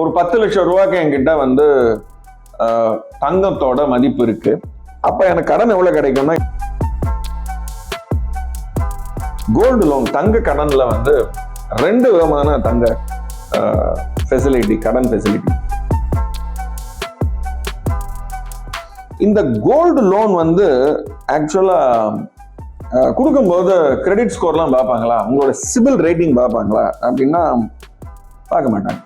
ஒரு 10 லட்சம் ரூபாய்க்கு என்கிட்ட வந்து தங்கத்தோட மதிப்பு இருக்கு. அப்ப எனக்கு கடன் எவ்வளவு கிடைக்கும்னா, கோல்டு லோன் தங்க கடன்ல வந்து 2 விதமான தங்க ஃபெசிலிட்டி, கடன் ஃபெசிலிட்டி. இந்த கோல்டு லோன் வந்து ஆக்சுவலா கொடுக்கும்போது கிரெடிட் ஸ்கோர்லாம் பார்ப்பாங்களா, உங்களோட சிபில் ரேட்டிங் பார்ப்பாங்களா அப்படின்னா பார்க்க மாட்டாங்க.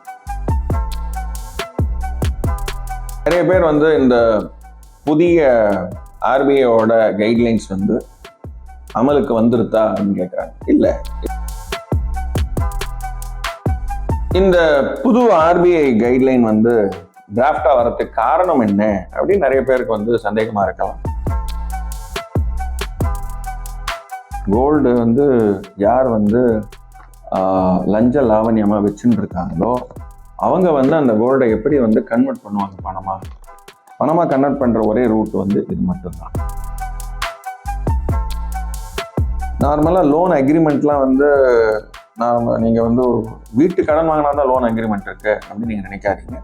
நிறைய பேர் வந்து இந்த புதிய ஆர்பிஐயோட கைட்லைன்ஸ் வந்து அமலுக்கு வந்துருத்தா அப்படின்னு கேட்குறாங்க. இல்லை, இந்த புது ஆர்பிஐ கைட்லைன் வந்து டிராஃப்டா வரதுக்கு காரணம் என்ன அப்படின்னு நிறைய பேருக்கு வந்து சந்தேகமா இருக்கலாம். கோல்டு வந்து யார் வந்து லஞ்ச லாவண்யமா வச்சுட்டு இருக்காங்களோ அவங்க வந்து அந்த கோல்டை எப்படி வந்து கன்வெர்ட் பண்ணுவாங்க, பணமா கன்வெர்ட் பண்ற ஒரே ரூட் வந்து இது மட்டும்தான். நார்மலா லோன் அக்ரிமெண்ட்லாம் வந்து நீங்க வந்து வீட்டு கடன் வாங்கினா தான் லோன் அக்ரிமெண்ட் இருக்கு அப்படின்னு நீங்க நினைக்காதீங்க.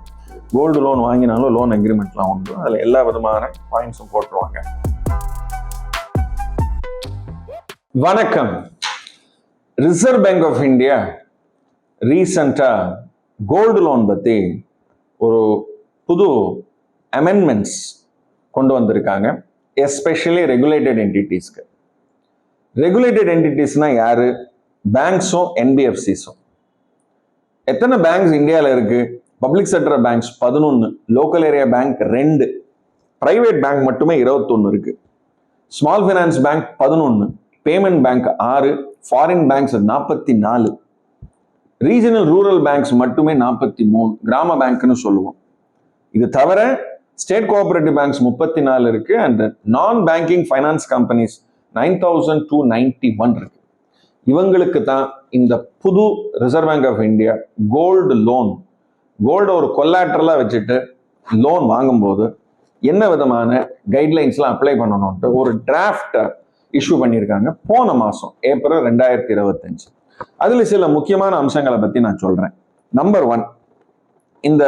கோல்டு லோன் வாங்கினாலும் லோன் அக்ரிமெண்ட்லாம் உண்டு. அதுல எல்லா விதமான பாயிண்ட்ஸும் போட்டுருவாங்க. வணக்கம். ரிசர்வ் பேங்க் ஆஃப் இந்தியா ரீசெண்டா கோல்டு லோன் பத்தி ஒரு புது அமெண்ட்மெண்ட்ஸ் கொண்டு வந்திருக்காங்க, எஸ்பெஷலி ரெகுலேட்டட் என்டிட்டிஸ்க்கு. ரெகுலேட்டட் என்டிட்டிஸ்னா யாரு? பேங்க்ஸும் என்பிஎஃப்சிஸும். எத்தனை பேங்க்ஸ் இந்தியாவில் இருக்கு? Public sector banks 11, local area bank 2, private bank மட்டுமே 21 இருக்கு. Small finance bank 11, payment bank 6, foreign banks 44, regional rural banks மட்டுமே 43, கிராம பேங்க்னு சொல்லுவோம். இது தவிர ஸ்டேட் கோஆபரேட்டிவ் பேங்க்ஸ் 34 இருக்கு. அண்ட் நான் பேங்கிங் ஃபைனான்ஸ் கம்பெனிஸ் 9291 இருக்கு. இவங்களுக்கு தான் இந்த புது reserve bank of India gold loan, gold ஒரு கொலாட்ரலா வச்சுட்டு லோன் வாங்கும்போது என்ன விதமான கைட்லைன்ஸ்லாம் அப்ளை பண்ணணும்ட்டு ஒரு டிராஃப்ட் இஷ்யூ பண்ணியிருக்காங்க போன மாசம் ஏப்ரல் 2025. அதுல சில முக்கியமான அம்சங்களை பத்தி நான் சொல்றேன். நம்பர் 1, இந்த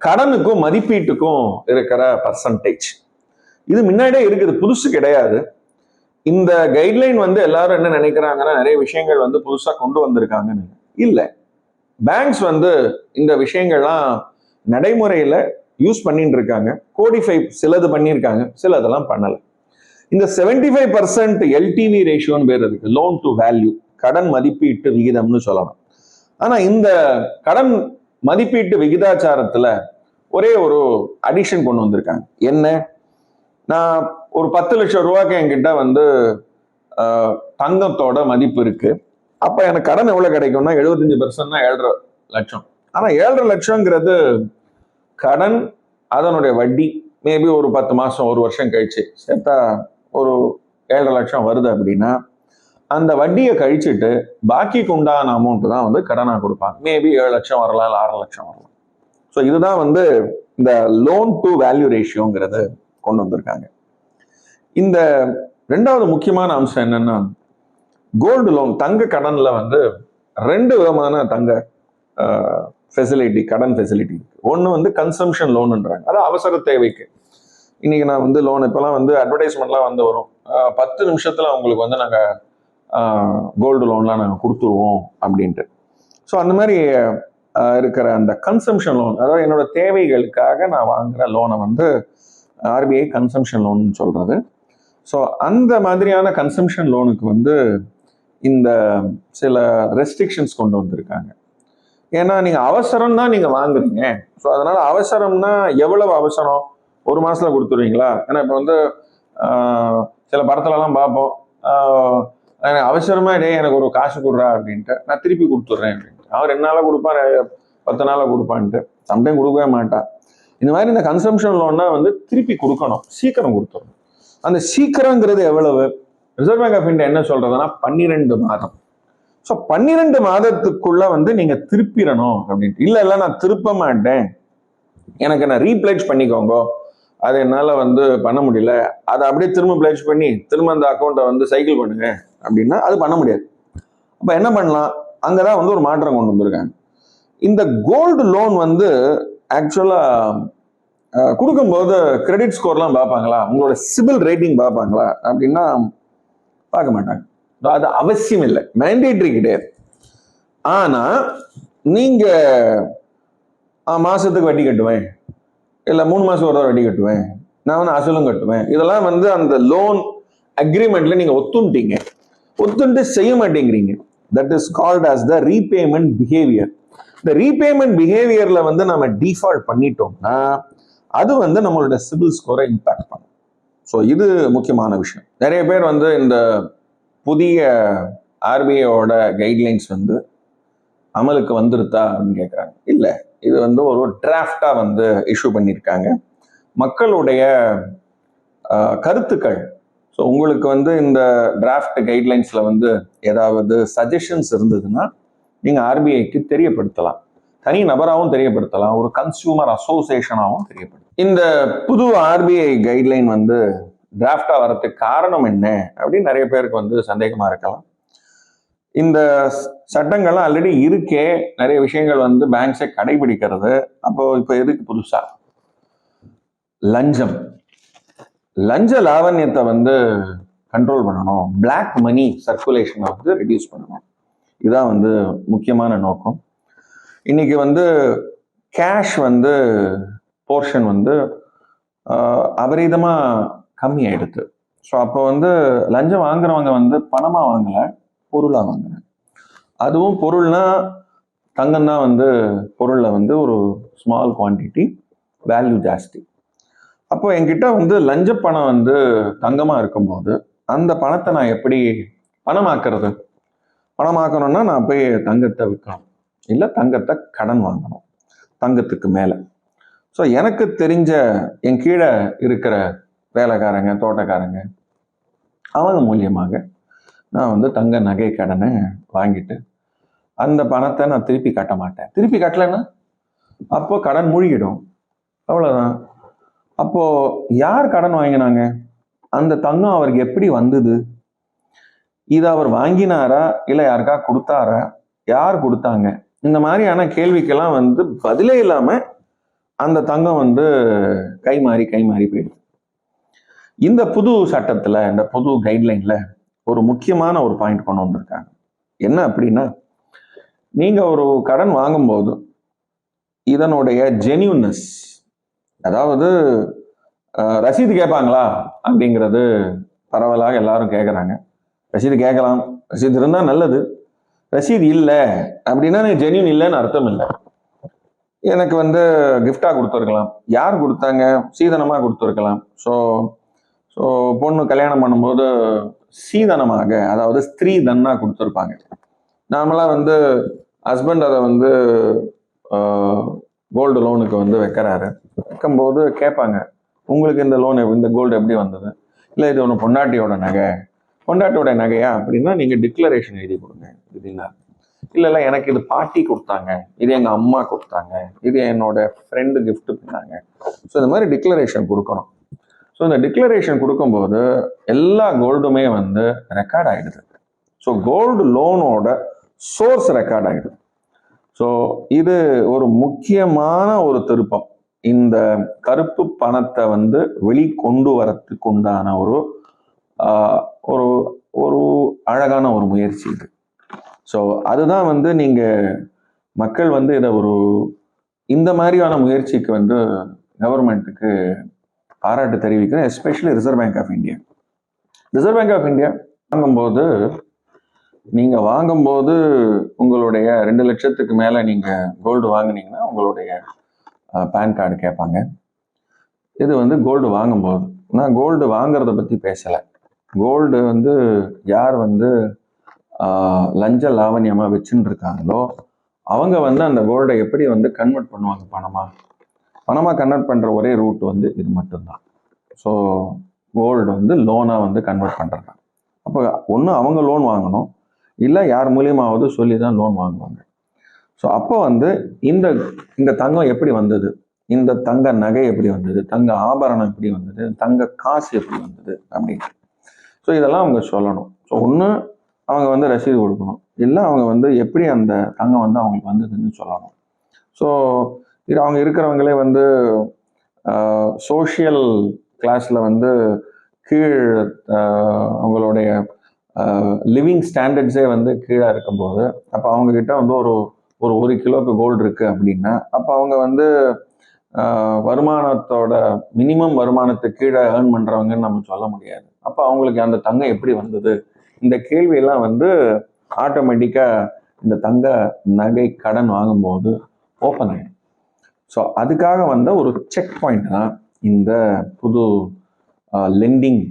கடனுக்கும் மதிப்பீட்டுக்கும் இருக்கிற பர்சன்டேஜ். இது முன்னாடியே இருக்குது, புதுசு கிடையாது. இந்த கைட்லைன் வந்து எல்லாரும் என்ன நினைக்கிறாங்கன்னா, நிறைய விஷயங்கள் வந்து புதுசா கொண்டு வந்திருக்காங்கன்னு. இல்லை, பேங்க்ஸ் வந்து இந்த விஷயங்கள்லாம் நடைமுறையில யூஸ் பண்ணிட்டு இருக்காங்க. கோடிஃபை சிலது பண்ணியிருக்காங்க, சிலதெல்லாம் பண்ணல. இந்த 75% எல்டிவி ரேஷியோன்னு பேர் இருக்கு, லோன் டு வேல்யூ, கடன் மதிப்பீட்டு விகிதம்னு சொல்லலாம். ஆனா இந்த கடன் மதிப்பீட்டு விகிதாச்சாரத்துல ஒரே ஒரு அடிஷன் கொண்டு வந்திருக்காங்க. என்ன? நான் ஒரு 10 லட்சம் ரூபாய்க்கு என்கிட்ட வந்து தங்கத்தோட மதிப்பு இருக்கு. அப்ப எனக்கு கடன் எவ்வளவு கிடைக்கும்னா 75% 7.5 லட்சம். ஆனா 7.5 லட்சம்ங்கிறது கடன், அதனுடைய வட்டி மேபி ஒரு 10 மாசம் 1 வருஷம் கழிச்சு சேர்த்தா ஒரு 7.5 லட்சம் வருது அப்படின்னா அந்த வட்டியை கழிச்சுட்டு பாக்கிக்கு உண்டான அமௌண்ட் தான் வந்து கடனா கொடுப்பாங்க. மேபி 7 லட்சம் வரலாம், இல்லை 6 லட்சம் வரலாம். ஸோ இதுதான் வந்து இந்த லோன் டு வேல்யூ ரேஷியோங்கிறது கொண்டு வந்திருக்காங்க. இந்த 2வது முக்கியமான அம்சம் என்னன்னா, கோல்டு லோன் தங்க கடன்ல வந்து 2 விதமான தங்க ஃபெசிலிட்டி, கடன் ஃபெசிலிட்டி இருக்கு. ஒன்று வந்து கன்சம்ஷன் லோன்ன்றாங்க, அது அவசர தேவைக்கு. இன்னைக்கு நான் வந்து லோன் இப்பெல்லாம் வந்து அட்வர்டைஸ்மெண்ட்லாம் வந்து வரும், 10 நிமிஷத்துல உங்களுக்கு வந்து நாங்கள் கோல்டு லோன்லாம் நாங்கள் கொடுத்துருவோம் அப்படின்ட்டு. ஸோ அந்த மாதிரி இருக்கிற அந்த கன்சம்ஷன் லோன், அதாவது என்னோட தேவைகளுக்காக நான் வாங்குற லோனை வந்து ஆர்பிஐ கன்சம்ஷன் லோன் சொல்றது. ஸோ அந்த மாதிரியான கன்சம்ஷன் லோனுக்கு வந்து இந்த சில ரெஸ்ட்ரிக்ஷன்ஸ் கொண்டு வந்திருக்காங்க. ஏன்னா நீங்க அவசரம் தான் நீங்க வாங்குறீங்க. ஸோ அதனால அவசரம்னா எவ்வளவு அவசரம்? 1 மாசத்துல கொடுத்துருவீங்களா? ஏன்னா இப்போ வந்து சில படத்துலலாம் பார்ப்போம், அவசரமா எனக்கு ஒரு காசு கொடுறா அப்படின்ட்டு, நான் திருப்பி கொடுத்துட்றேன் அப்படின்ட்டு. அவர் 2 நாளா கொடுப்பான், 10 நாளா கொடுப்பான்ட்டு, சம்டைம் கொடுக்கவே மாட்டான். இந்த மாதிரி இந்த கன்சம்ஷன் லோன்னா வந்து திருப்பி கொடுக்கணும், சீக்கிரம் கொடுத்துடணும். அந்த சீக்கிரங்கிறது எவ்வளவு? ரிசர்வ் பேங்க் ஆஃப் இந்தியா என்ன சொல்றதுன்னா 12 மாதம். ஸோ 12 மாதத்துக்குள்ள வந்து நீங்க திருப்பிடணும் அப்படின்ட்டு. இல்லை நான் திருப்ப மாட்டேன், எனக்கு நான் ரீப்ளேஜ் பண்ணிக்கோங்க, அது என்னால் வந்து பண்ண முடியல, அதை அப்படியே திரும்ப பிளேஜ் பண்ணி திரும்ப அந்த அக்கௌண்ட்டை வந்து சைக்கிள் பண்ணுங்க அப்படின்னா அது பண்ண முடியாது. அப்போ என்ன பண்ணலாம்? அங்கே தான் வந்து ஒரு மாற்றம் கொண்டு வந்திருக்காங்க. இந்த கோல்டு லோன் வந்து ஆக்சுவலா கொடுக்கும்போது கிரெடிட் ஸ்கோர்லாம் பார்ப்பாங்களா, உங்களோட சிபில் ரேட்டிங் பார்ப்பாங்களா அப்படின்னா பார்க்க மாட்டாங்க. அது அவசியம் இல்லை, மேண்டேட்டரி கிடையாது. ஆனா நீங்க மாசத்துக்கு வட்டி கட்டுவேன், இல்ல 3 மாசம் ஒரு வட்டி கட்டுவேன், நான் வந்து அசலும் கட்டுவேன், இதெல்லாம் வந்து அந்த லோன் அக்ரிமெண்ட்ல நீங்க ஒத்துண்டு செய்ய மாட்டேங்கிறீங்க. That is called as the repayment behavior. இந்த ரீபேமெண்ட் பிஹேவியர்ல வந்து நம்ம டிஃபால்ட் பண்ணிட்டோம்னா அது வந்து நம்மளோட சிபில் ஸ்கோரை இம்பாக்ட் பண்ணும். ஸோ இது முக்கியமான விஷயம். நிறைய பேர் வந்து இந்த புதிய ஆர்பிஐயோட கைட்லைன்ஸ் வந்து அமலுக்கு வந்துருத்தா அப்படின்னு கேட்குறாங்க. இல்லை, இது வந்து ஒரு டிராஃப்டா வந்து இஷ்யூ பண்ணியிருக்காங்க. மக்களுடைய கருத்துக்கள், ஸோ உங்களுக்கு வந்து இந்த டிராஃப்ட் கைட்லைன்ஸ்ல வந்து ஏதாவது சஜஷன்ஸ் இருந்ததுன்னா நீங்க ஆர்பிஐக்கு தெரியப்படுத்தலாம். தனி நபராகவும் தெரியப்படுத்தலாம், ஒரு கன்சியூமர் அசோசியேஷனாகவும் தெரியப்படுத்தலாம். இந்த புது ஆர்பிஐ கைட்லைன் வந்து டிராஃப்டா வரதுக்கு காரணம் என்ன அப்படின்னு நிறைய பேருக்கு வந்து சந்தேகமா இருக்கலாம். இந்த சட்டங்கள்லாம் ஆல்ரெடி இருக்கே, நிறைய விஷயங்கள் வந்து பேங்க்ஸை கடைபிடிக்கிறது. அப்போ இப்போ எதுக்கு புதுசா? லஞ்ச லாவண்யத்தை வந்து கண்ட்ரோல் பண்ணணும், பிளாக் மணி சர்க்குலேஷனை வந்து ரெடியூஸ் பண்ணணும். இதுதான் வந்து முக்கியமான நோக்கம். இன்னைக்கு வந்து கேஷ் வந்து போர்ஷன் வந்து அபரீதமா கம்மி ஆயிடுது. ஸோ அப்போ வந்து லஞ்சம் வாங்குறவங்க வந்து பணமா வாங்கல, பொருளா வாங்குறாங்க. அதுவும் பொருள்னா தங்கம் தான் வந்து பொருள்ல வந்து ஒரு ஸ்மால் குவான்டிட்டி, வேல்யூ ஜாஸ்தி. அப்போ என்கிட்ட வந்து லஞ்ச பணம் வந்து தங்கமா இருக்கும்போது அந்த பணத்தை நான் எப்படி பணமாக்குறது? பணமாக்கணும்னா நான் போய் தங்கத்தை விற்கணும், இல்லை தங்கத்தை கடன் வாங்கணும் தங்கத்துக்கு மேலே. ஸோ எனக்கு தெரிஞ்ச என் கீழே இருக்கிற வேலைக்காரங்க, தோட்டக்காரங்க, அவங்க மூலியமாக நான் வந்து தங்க நகை கடனை வாங்கிட்டு அந்த பணத்தை நான் திருப்பி கட்ட மாட்டேன். திருப்பி கட்டலைன்னா அப்போ கடன் மூழ்கிடும், அவ்வளோதான். அப்போ யார் கடன் வாங்கினாங்க? அந்த தங்கம் அவருக்கு எப்படி வந்தது? இதை அவர் வாங்கினாரா, இல்லை யாருக்கா கொடுத்தாரா, யார் கொடுத்தாங்க? இந்த மாதிரியான கேள்விக்கெல்லாம் வந்து பதிலே இல்லாம அந்த தங்கம் வந்து கை மாறி போயிடுது. இந்த புது சட்டத்துல, இந்த புது கைட்லைன்ல ஒரு முக்கியமான ஒரு பாயிண்ட் கொண்டு வந்திருக்காங்க. என்ன அப்படின்னா, நீங்க ஒரு கடன் வாங்கும்போது இதனுடைய ஜென்யூன்னஸ், அதாவது ரசீது கேட்பாங்களா அப்படிங்கிறது பரவலாக எல்லாரும் கேட்குறாங்க. ரசீது கேட்கலாம், ரசீது இருந்தால் நல்லது. ரசீது இல்லை அப்படின்னா ஜென்யூன் இல்லைன்னு அர்த்தம் இல்லை. எனக்கு வந்து கிஃப்டா கொடுத்துருக்கலாம், யார் கொடுத்தாங்க, சீதனமாக கொடுத்துருக்கலாம். ஸோ பொண்ணு கல்யாணம் பண்ணும்போது சீதனமாக, அதாவது ஸ்திரீ தன்னா கொடுத்துருப்பாங்க. நார்மலாக வந்து ஹஸ்பண்ட் அதை வந்து கோல்டு லோனுக்கு வந்து வைக்கிறாரு. வைக்கும்போது கேட்பாங்க, உங்களுக்கு இந்த லோன், இந்த கோல்டு எப்படி வந்தது? இல்லை இது ஒன்று பொண்டாட்டியோட நகையா அப்படின்னா நீங்கள் டிக்ளரேஷன் எழுதி கொடுங்க. இது இல்லை எனக்கு இது பாட்டி கொடுத்தாங்க, இது எங்கள் அம்மா கொடுத்தாங்க, இது என்னோட ஃப்ரெண்டு கிஃப்ட் பண்ணாங்க. ஸோ இந்த மாதிரி டிக்ளரேஷன் கொடுக்கணும். ஸோ இந்த டிக்ளரேஷன் கொடுக்கும்போது எல்லா கோல்டுமே வந்து ரெக்கார்ட் ஆகிடுது. ஸோ கோல்டு லோனோட சோர்ஸ் ரெக்கார்ட் ஆகிடுது. ஸோ இது ஒரு முக்கியமான ஒரு திருப்பம். இந்த கருப்பு பணத்தை வந்து வெளிக்கொண்டு வரத்துக்கு உண்டான ஒரு ஒரு அழகான ஒரு முயற்சி இது. ஸோ அதுதான் வந்து நீங்க மக்கள் வந்து இதை இந்த மாதிரியான முயற்சிக்கு வந்து கவர்மெண்ட்டுக்கு பாராட்டு தெரிவிக்கிறேன். Especially reserve bank of India. Reserve bank of India வாங்கும்போது உங்களுடைய 2 லட்சத்துக்கு மேலே நீங்கள் கோல்டு வாங்கினீங்கன்னா உங்களுடைய பேன் கார்டு கேட்பாங்க. இது வந்து கோல்டு வாங்கும்போது. நான் கோல்டு வாங்குறத பற்றி பேசலை. கோல்டு வந்து யார் வந்து லஞ்ச லாவண்யமாக வச்சுன்னு இருக்காங்களோ அவங்க வந்து அந்த கோல்டை எப்படி வந்து கன்வெர்ட் பண்ணுவாங்க பணமாக கன்வெர்ட் பண்ணுற ஒரே ரூட் வந்து இது மட்டும்தான். ஸோ கோல்டு வந்து லோனாக வந்து கன்வெர்ட் பண்ணுறாங்க. அப்போ ஒன்று அவங்க லோன் வாங்கணும், இல்லை யார் மூலியமாவது சொல்லி தான் லோன் வாங்குவாங்க. ஸோ அப்போ வந்து இந்த தங்கம் எப்படி வந்தது, இந்த தங்க நகை எப்படி வந்தது, தங்க ஆபரணம் எப்படி வந்தது, தங்க காசு எப்படி வந்தது அப்படின்னு. ஸோ இதெல்லாம் அவங்க சொல்லணும். ஸோ ஒன்று அவங்க வந்து ரசீது கொடுக்கணும், இல்லை அவங்க வந்து எப்படி அந்த தங்கம் வந்து அவங்களுக்கு வந்ததுன்னு சொல்லணும். ஸோ இது அவங்க இருக்கிறவங்களே வந்து சோஷியல் கிளாஸில் வந்து கீழ் அவங்களுடைய லிவிங் ஸ்டாண்டர்ட்ஸே வந்து கீழே இருக்கும்போது அப்போ அவங்கக்கிட்ட வந்து ஒரு கிலோக்கு கோல்டு இருக்குது அப்படின்னா அப்போ அவங்க வந்து வருமானத்தோட மினிமம் வருமானத்துக்கு கீழே ஏர்ன் பண்ணுறவங்கன்னு நம்ம சொல்ல முடியாது. அப்போ அவங்களுக்கு அந்த தங்கம் எப்படி வந்தது, இந்த கேள்வியெல்லாம் வந்து ஆட்டோமேட்டிக்காக இந்த தங்க நகை கடன் வாங்கும்போது ஓப்பன் ஆகும். ஸோ அதுக்காக வந்த ஒரு செக் பாயிண்ட் தான் இந்த புது lending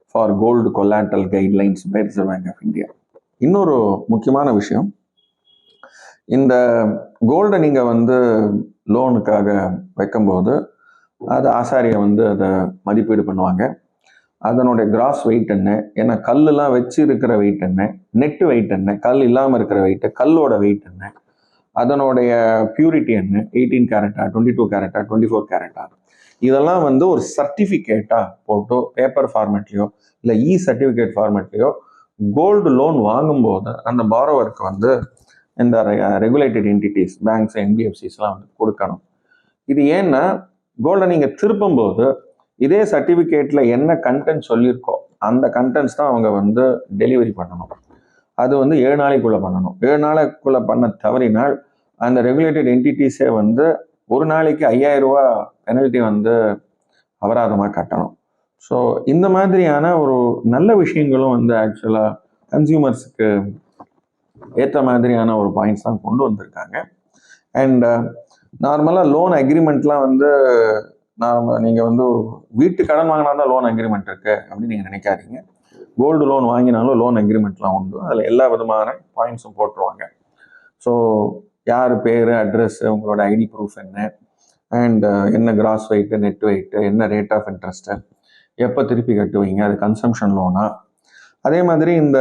for gold collateral guidelines by reserve bank of India. இன்னொரு முக்கியமான விஷயம், இந்த கோல்டை நீங்கள் வந்து லோனுக்காக வைக்கும்போது அது ஆசாரியை வந்து அதை மதிப்பீடு பண்ணுவாங்க. அதனுடைய கிராஸ் வெயிட் என்ன, ஏன்னா கல்லுலாம் வச்சு இருக்கிற வெயிட் என்ன, நெட்டு வெயிட் என்ன, கல் இல்லாமல் இருக்கிற வெயிட், கல்லோட வெயிட் என்ன, அதனுடைய பியூரிட்டி என்ன, 18 கேரட்டா, 22 கேரட்டா, 24 கேரட்டா, இதெல்லாம் வந்து ஒரு சர்டிஃபிகேட்டாக போட்டோ பேப்பர் ஃபார்மேட்லேயோ இல்லை சர்டிஃபிகேட் ஃபார்மேட்லேயோ கோல்டு லோன் வாங்கும்போது அந்த பாரோவருக்கு வந்து இந்த ரெகுலேட்டட் என்டிட்டிஸ் பேங்க்ஸ் என்பிஎஃப்சிஸ்லாம் வந்து கொடுக்கணும். இது ஏன்னா கோல்டை நீங்கள் திருப்பும்போது இதே சர்டிஃபிகேட்டில் என்ன கண்டென்ட் சொல்லியிருக்கோ அந்த கண்டென்ட்ஸ் தான் அவங்க வந்து டெலிவரி பண்ணணும். அது வந்து 7 நாளைக்குள்ளே பண்ணணும். 7 நாளைக்குள்ளே பண்ண தவறினால் அந்த ரெகுலேட்டட் என்டிட்டிஸே வந்து ஒரு நாளைக்கு 5000 ரூபா பெனல்ட்டி வந்து அபராதமாக கட்டணும். ஸோ இந்த மாதிரியான ஒரு நல்ல விஷயங்களும் வந்து ஆக்சுவலாக கன்சியூமர்ஸுக்கு ஏற்ற மாதிரியான ஒரு பாயிண்ட்ஸ் தான் கொண்டு வந்திருக்காங்க. அண்ட் நார்மலாக லோன் அக்ரிமெண்ட்லாம் வந்து நீங்கள் வந்து வீட்டு கடன் வாங்கினா தான் லோன் அக்ரிமெண்ட் இருக்குது அப்படின்னு நீங்கள் நினைக்காதீங்க. கோல்டு லோன் வாங்கினாலும் லோன் அக்ரிமெண்ட்லாம் உண்டு. அதில் எல்லா விதமான பாயிண்ட்ஸும் போட்டுருவாங்க. ஸோ யார் பேர், அட்ரஸ், உங்களோட ஐடி ப்ரூஃப் என்ன, அண்ட் என்ன கிராஸ் வெயிட்டு, நெட் வெயிட்டு, என்ன ரேட் ஆஃப் இன்ட்ரெஸ்ட்டு, எப்போ திருப்பி கட்டுவீங்க, அது கன்சம்ஷன் லோனா. அதே மாதிரி இந்த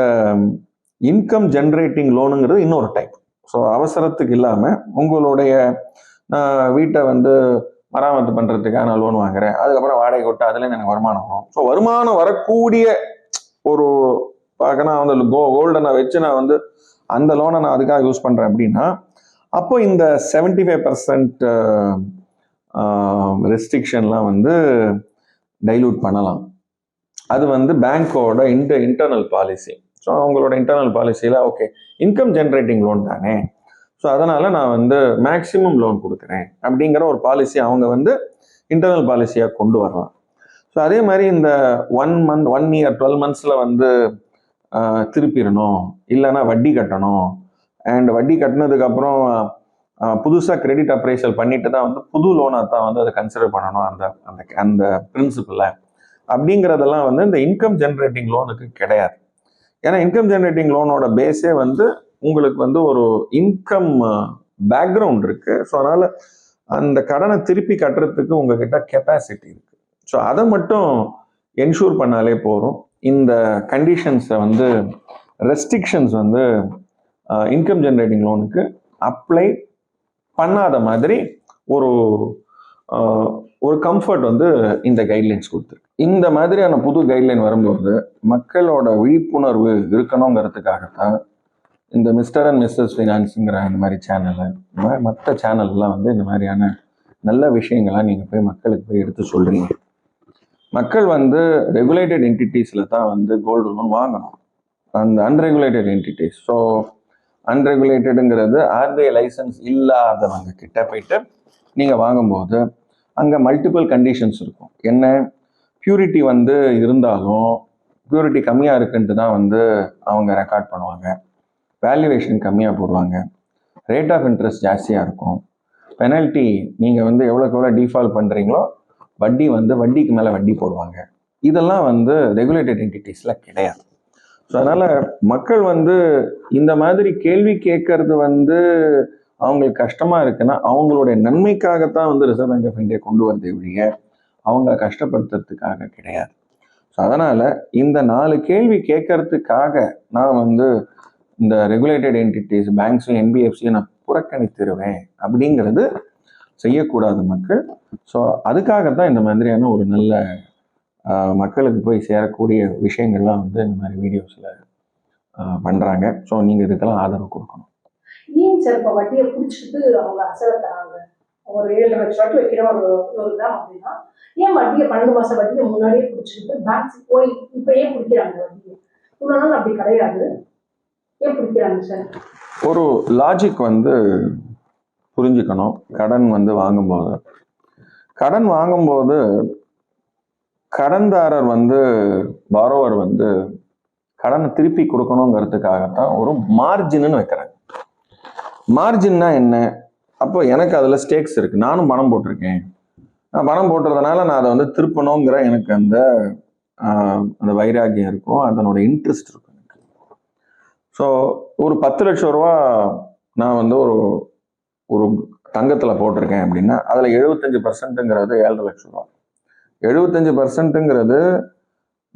இன்கம் ஜென்ரேட்டிங் லோனுங்கிறது இன்னொரு டைப். ஸோ அவசரத்துக்கு இல்லாமல் உங்களுடைய வீட்டை வந்து மராமத்து பண்ணுறதுக்காக நான் லோன் வாங்குறேன், அதுக்கப்புறம் வாடகை கொட்டு, அதுலேருந்து எனக்கு வருமானம் வரும். ஸோ வருமானம் வரக்கூடிய ஒரு பார்க்கணும் வந்து கோல்டை நான் வச்சு நான் வந்து அந்த லோனை நான் அதுக்காக யூஸ் பண்ணுறேன் அப்படின்னா அப்போ இந்த 75% ரெஸ்ட்ரிக்ஷன்லாம் வந்து டைலூட் பண்ணலாம். அது வந்து பேங்க்கோட இன்டர்னல் பாலிசி. ஸோ அவங்களோட இன்டர்னல் பாலிசியில் ஓகே இன்கம் ஜென்ரேட்டிங் லோன் தானே, ஸோ அதனால் நான் வந்து மேக்ஸிமம் லோன் கொடுக்குறேன் அப்படிங்கிற ஒரு பாலிசி அவங்க வந்து இன்டர்னல் பாலிசியாக கொண்டு வரலாம். ஸோ அதே மாதிரி இந்த 1 month 1 year 12 months வந்து திருப்பிடணும், இல்லைன்னா வட்டி கட்டணும். அண்ட் வட்டி கட்டினதுக்கப்புறம் புதுசாக கிரெடிட் அப்ரைசல் பண்ணிட்டு தான் வந்து புது லோனாக தான் வந்து அதை கன்சிடர் பண்ணணும் அந்த அந்த அந்த பிரின்சிபலை அப்படிங்கிறதெல்லாம் வந்து இந்த இன்கம் ஜென்ரேட்டிங் லோனுக்கு கிடையாது. ஏன்னா இன்கம் ஜென்ரேட்டிங் லோனோட பேஸே வந்து உங்களுக்கு வந்து ஒரு இன்கம் பேக்ரவுண்ட் இருக்கு. ஸோ அதனால அந்த கடனை திருப்பி கட்டுறதுக்கு உங்ககிட்ட கெப்பாசிட்டி இருக்கு. ஸோ அதை மட்டும் என்ஷூர் பண்ணாலே போகிறோம். இந்த கண்டிஷன்ஸை வந்து ரெஸ்ட்ரிக்ஷன்ஸ் வந்து இன்கம் ஜென்ரேட்டிங் லோனுக்கு அப்ளை பண்ணாத மாதிரி ஒரு கம்ஃபர்ட் வந்து இந்த கைட்லைன்ஸ் கொடுத்துருக்கு. இந்த மாதிரியான புது கைட்லைன் வரும்போது மக்களோட விழிப்புணர்வு இருக்கணுங்கிறதுக்காகத்தான் இந்த மிஸ்டர் அண்ட் மிஸ்ஸஸ் ஃபினான்ஸுங்கிற இந்த மாதிரி சேனலை, இந்த மாதிரி மற்ற சேனல்லாம் வந்து இந்த மாதிரியான நல்ல விஷயங்கள்லாம் நீங்கள் போய் மக்களுக்கு போய் எடுத்து சொல்கிறீங்க. மக்கள் வந்து ரெகுலேட்டட் என்டிட்டிஸில் தான் வந்து கோல்டு லோன் வாங்கணும், அந்த அன்ரெகுலேட்டட் என்டிட்டிஸ். ஸோ அன்ரெகுலேட்டடுங்கிறது ஆர்பிஐ லைசன்ஸ் இல்லாதவங்க கிட்ட போயிட்டு நீங்கள் வாங்கும்போது அங்கே மல்டிபிள் கண்டிஷன்ஸ் இருக்கும். என்ன, பியூரிட்டி வந்து இருந்தாலும் பியூரிட்டி கம்மியாக இருக்குன்ட்டு தான் வந்து அவங்க ரெக்கார்ட் பண்ணுவாங்க, வேல்யூவேஷன் கம்மியாக போடுவாங்க, ரேட் ஆஃப் இன்ட்ரெஸ்ட் ஜாஸ்தியாக இருக்கும், பெனல்ட்டி நீங்கள் வந்து எவ்வளோக்கு எவ்வளோ டிஃபால்ட் பண்ணுறீங்களோ வட்டி வந்து வட்டிக்கு மேலே வட்டி போடுவாங்க. இதெல்லாம் வந்து ரெகுலேட்டட் என்டிட்டிஸில் கிடையாது. ஸோ அதனால் மக்கள் வந்து இந்த மாதிரி கேள்வி கேட்கறது வந்து அவங்களுக்கு கஷ்டமாக இருக்குன்னா அவங்களுடைய நன்மைக்காகத்தான் வந்து ரிசர்வ் பேங்க் ஆஃப் இந்தியா கொண்டு வரதை ஒழிய அவங்க கஷ்டப்படுத்துறதுக்காக கிடையாது. ஸோ அதனால் இந்த 4 கேள்வி கேட்கறதுக்காக நான் வந்து இந்த ரெகுலேட்டட் என்டிட்டிஸ் பேங்க்ஸும் என்பிஎஃப்சியும் நான் புறக்கணித்திருவேன் அப்படிங்கிறது செய்யக்கூடாது மக்கள். ஸோ அதுக்காகத்தான் இந்த மாதிரியான ஒரு நல்ல மக்களுக்கு போய் சேரக்கூடிய விஷயங்கள்லாம் வந்து இந்த மாதிரி வீடியோஸில் பண்ணுறாங்க. ஸோ நீங்கள் இதுக்கெல்லாம் ஆதரவு கொடுக்கணும். ஏன் சார் இப்போ வட்டியை பிடிச்சிட்டு அவங்க அசலை தராங்க? ஒரு 7 லட்ச ரூபாய்க்கு வைக்கிற ஒரு கிராம் அப்படின்னா ஏன் வட்டியை 12 மாசம் வட்டியை முன்னாடியே பிடிச்சிட்டு பேங்க்ஸ் போய் இப்போ ஏன் பிடிக்கிறாங்க வட்டியை? இவ்வளோ நாள் அப்படி கிடையாது, ஏன் பிடிக்கிறாங்க சார்? ஒரு லாஜிக் வந்து புரிஞ்சுக்கணும். கடன் வாங்கும்போது கடன்தாரர் வந்து பாரோவர் வந்து கடனை திருப்பி கொடுக்கணுங்கிறதுக்காகத்தான் ஒரு மார்ஜின்னு வைக்கிறாங்க. மார்ஜின்னா என்ன? அப்போ எனக்கு அதில் ஸ்டேக்ஸ் இருக்கு, நானும் பணம் போட்டிருக்கேன். நான் பணம் போட்டுறதுனால நான் அதை வந்து திருப்பணுங்கிற எனக்கு அந்த வைராகியம் இருக்கும், அதனோட இன்ட்ரெஸ்ட் இருக்கும் எனக்கு. ஸோ ஒரு 10 லட்சம் ரூபா நான் வந்து ஒரு தங்கத்தில் போட்டிருக்கேன் அப்படின்னா அதில் 75%ங்கிறது 7 லட்சம் ரூபா. 75%ங்கிறது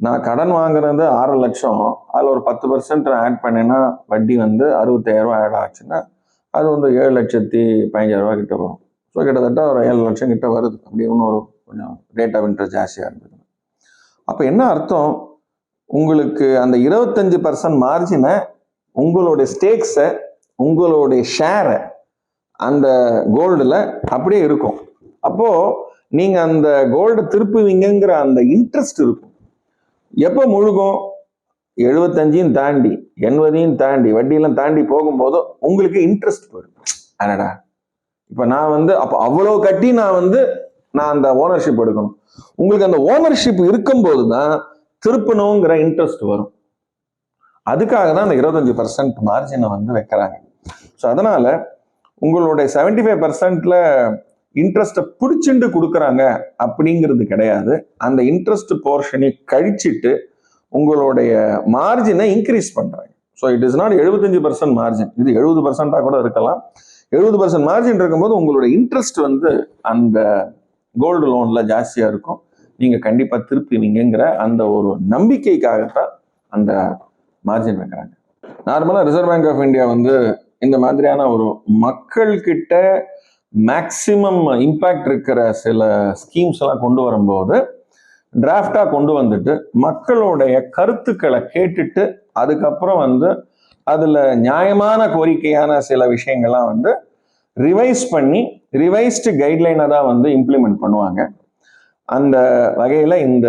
நான் கடன் வாங்குறது 6 லட்சம், அதில் ஒரு 10% ஆட் பண்ணேன்னா வட்டி வந்து 65,000 ஆட் ஆச்சுன்னா அது வந்து 7,15,000 கிட்ட வரும். ஸோ கிட்டத்தட்ட ஒரு 7 லட்சம் கிட்ட வருது. அப்படி ஒன்று ஒரு கொஞ்சம் ரேட் ஆஃப் இன்ட்ரெஸ்ட் ஜாஸ்தியாக இருந்தது. அப்போ என்ன அர்த்தம்? உங்களுக்கு அந்த 25% மார்ஜினை, உங்களுடைய ஸ்டேக்ஸை, உங்களுடைய ஷேரை அந்த கோல்டில் அப்படியே இருக்கும். அப்போது நீங்கள் அந்த கோல்டை திருப்புவீங்கிற அந்த இன்ட்ரெஸ்ட் இருக்கும். எப்போ முழுகும்? 75 தாண்டி 80 தாண்டி வட்டியெல்லாம் தாண்டி போகும்போது உங்களுக்கு இன்ட்ரெஸ்ட் போயிடும். அடடா, இப்போ நான் வந்து அப்போ அவ்வளோ கட்டி நான் அந்த ஓனர்ஷிப் எடுக்கணும். உங்களுக்கு அந்த ஓனர்ஷிப் இருக்கும்போது தான் திருப்பணுங்கிற இன்ட்ரெஸ்ட் வரும். அதுக்காக தான் அந்த 25% மார்ஜினை வந்து வைக்கிறாங்க. ஸோ அதனால உங்களுடைய 75%ல இன்ட்ரெஸ்ட்டை பிடிச்சிட்டு கொடுக்குறாங்க அப்படிங்கிறது கிடையாது. அந்த இன்ட்ரெஸ்ட் போர்ஷனை கழிச்சிட்டு உங்களுடைய மார்ஜினை இன்க்ரீஸ் பண்றாங்க. So it is not 75% margin, இது 70% கூட இருக்கலாம். 70% மார்ஜின் இருக்கும்போது உங்களுடைய இன்ட்ரெஸ்ட் வந்து அந்த கோல்டு லோன்ல ஜாஸ்தியா இருக்கும். நீங்க கண்டிப்பா திருப்பிவீங்கிற அந்த ஒரு நம்பிக்கைக்காகத்தான் அந்த மார்ஜின் வைக்கிறாங்க. நார்மலா ரிசர்வ் பேங்க் ஆஃப் இந்தியா வந்து இந்த மாதிரியான ஒரு மக்கள் கிட்ட மேக்சிமம் இம்பாக்ட் இருக்கிற சில ஸ்கீம்ஸ் எல்லாம் கொண்டு வரும்போது டிராஃப்டா கொண்டு வந்துட்டு மக்களுடைய கருத்துக்களை கேட்டுட்டு அதுக்கப்புறம் வந்து அதுல நியாயமான கோரிக்கையான சில விஷயங்கள்லாம் வந்து ரிவைஸ் பண்ணி ரிவைஸ்டு கைட்லைனை தான் வந்து இம்ப்ளிமெண்ட் பண்ணுவாங்க. அந்த வகையில இந்த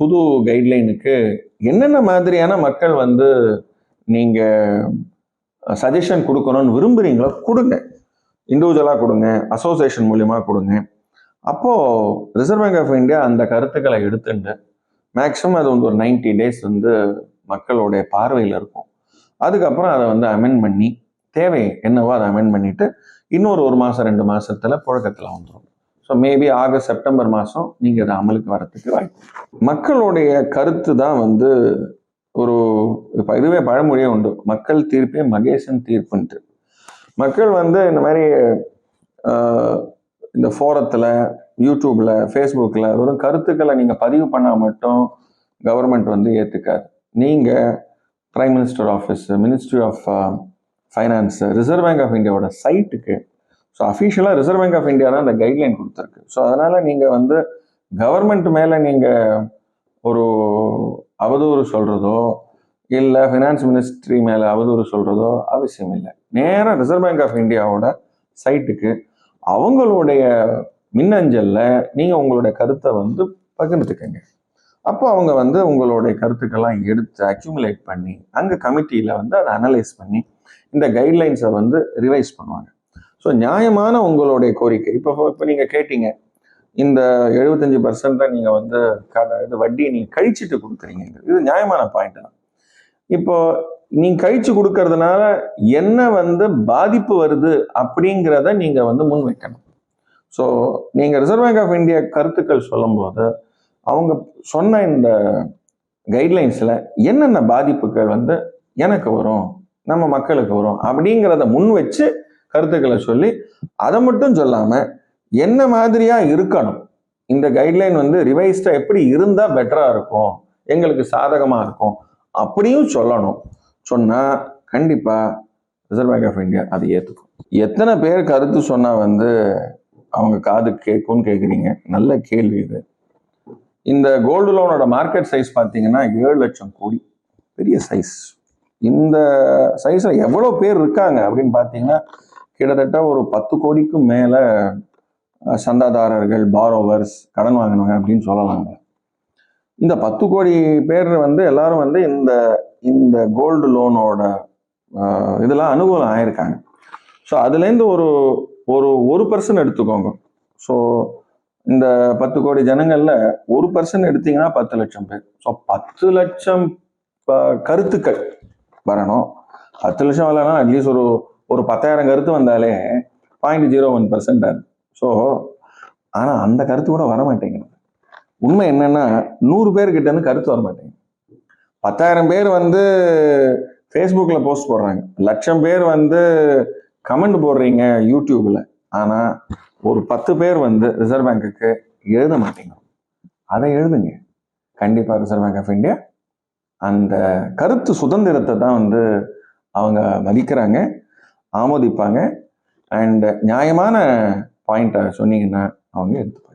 புது கைட்லைனுக்கு என்னென்ன மாதிரியான மக்கள் வந்து நீங்க சஜஷன் கொடுக்கணும்னு விரும்புறீங்களோ கொடுங்க. இண்டிவிஜுவலாக கொடுங்க, அசோசியேஷன் மூலியமா கொடுங்க. அப்போ ரிசர்வ் பேங்க் ஆஃப் இந்தியா அந்த கருத்துக்களை எடுத்துட்டு மேக்சிமம் அது வந்து ஒரு 90 days வந்து மக்களுடைய பார்வையில் இருக்கும். அதுக்கப்புறம் அதை வந்து அமெண்ட் பண்ணி தேவை என்னவோ அதை அமெண்ட் பண்ணிட்டு இன்னொரு 1 மாசம் 2 மாசத்துல புழக்கத்தில் வந்துடும். ஸோ மேபி ஆகஸ்ட் செப்டம்பர் மாதம் நீங்கள் அதை அமலுக்கு வரத்துக்கு வாய்ப்பு. மக்களுடைய கருத்து தான் வந்து ஒரு இப்போ இதுவே பழமொழியே உண்டு, மக்கள் தீர்ப்பே மகேசன் தீர்ப்புன்ட்டு. மக்கள் வந்து இந்த மாதிரி இந்த ஃபோரத்தில், யூடியூப்ல, ஃபேஸ்புக்கில் வெறும் கருத்துக்களை நீங்கள் பதிவு பண்ணால் மட்டும் கவர்மெண்ட் வந்து ஏற்றுக்காது. நீங்கள் prime minister office, ministry of finance, reserve bank of இந்தியாவோட சைட்டுக்கு, ஸோ அஃபிஷியலாக ரிசர்வ் பேங்க் ஆஃப் இந்தியா தான் அந்த கைட்லைன் கொடுத்துருக்கு. ஸோ அதனால் நீங்கள் வந்து கவர்மெண்ட் மேலே நீங்கள் ஒரு அவதூறு சொல்கிறதோ இல்லை ஃபினான்ஸ் மினிஸ்ட்ரி மேலே அவதூறு சொல்கிறதோ அவசியம் இல்லை. நேராக ரிசர்வ் பேங்க் ஆஃப் இந்தியாவோட சைட்டுக்கு அவங்களுடைய மின்னஞ்சலில் நீங்கள் உங்களுடைய கருத்தை வந்து பகிர்ந்துக்கங்க. அப்போ அவங்க வந்து உங்களுடைய கருத்துக்கெல்லாம் எடுத்து அக்யூமுலேட் பண்ணி அங்கே கமிட்டியில் வந்து அதை அனலைஸ் பண்ணி இந்த கைட்லைன்ஸை வந்து ரிவைஸ் பண்ணுவாங்க. ஸோ நியாயமான உங்களுடைய கோரிக்கை, இப்போ நீங்கள் கேட்டீங்க இந்த 75% நீங்கள் வந்து வட்டியை நீங்கள் கழிச்சிட்டு கொடுக்குறீங்க, இது நியாயமான பாயிண்ட் தான். இப்போ நீங்க கழிச்சு கொடுக்கறதுனால என்ன வந்து பாதிப்பு வருது அப்படிங்கிறத நீங்க வந்து முன் வைக்கணும். ஸோ நீங்க ரிசர்வ் பேங்க் ஆஃப் இந்தியா கருத்துக்கள் சொல்லும் போது அவங்க சொன்ன இந்த கைட்லைன்ஸ்ல என்னென்ன பாதிப்புகள் வந்து எனக்கு வரும், நம்ம மக்களுக்கு வரும் அப்படிங்கிறத முன் வச்சு கருத்துக்களை சொல்லி அதை மட்டும் சொல்லாம என்ன மாதிரியா இருக்கணும், இந்த கைட்லைன் வந்து ரிவைஸ்டா எப்படி இருந்தா பெட்டரா இருக்கும், எங்களுக்கு சாதகமா இருக்கும் அப்படியும் சொல்லணும். சொன்னா கண்டிப்பா ரிசர்வ் பேங்க் ஆஃப் இந்தியா அதை ஏற்றுக்கும். எத்தனை பேர் கருத்து சொன்னா வந்து அவங்க காது கேட்கும்னு கேட்குறீங்க, நல்ல கேள்வி இது. இந்த கோல்டு லோனோட மார்க்கெட் சைஸ் பார்த்தீங்கன்னா 7 லட்சம் கோடி, பெரிய சைஸ். இந்த சைஸில் எவ்வளோ பேர் இருக்காங்க அப்படின்னு பார்த்தீங்கன்னா கிட்டத்தட்ட ஒரு 10 கோடிக்கும் மேலே சந்தாதாரர்கள், பாரோவர்ஸ், கடன் வாங்கினவங்க அப்படின்னு சொல்லலாங்க. இந்த 10 கோடி பேர் எல்லாரும் இந்த கோல்டு லோனோட இதெல்லாம் அனுகூலம் ஆயிருக்காங்க. ஸோ அதுலேருந்து ஒரு பர்சன் எடுத்துக்கோங்க. ஸோ இந்த 10 கோடி ஜனங்கள்ல 1% எடுத்தீங்கன்னா 10 லட்சம் பேர். ஸோ 10 லட்சம் கருத்துக்கள் வரணும். 10 லட்சம் வரலன்னா அட்லீஸ்ட் ஒரு 10,000 கருத்து வந்தாலே 0.01%. ஸோ ஆனால் அந்த கருத்து கூட வர மாட்டேங்குது. உண்மை என்னன்னா 100 பேர்கிட்ட இருந்து கருத்து வர மாட்டேங்குது. 10,000 பேர் ஃபேஸ்புக்கில் போஸ்ட் போடுறாங்க, 1,00,000 பேர் கமெண்ட் போடுறீங்க யூடியூப்ல. ஆனால் ஒரு 10 பேர் ரிசர்வ் பேங்குக்கு எழுத மாட்டேங்க. அதை எழுதுங்க. கண்டிப்பாக ரிசர்வ் பேங்க் ஆஃப் இந்தியா அந்த கருத்து சுதந்திரத்தை தான் அவங்க மதிக்கிறாங்க, ஆமோதிப்பாங்க. அண்ட் நியாயமான பாயிண்ட்டை சொன்னீங்கன்னா அவங்க எடுத்துப்பாங்க.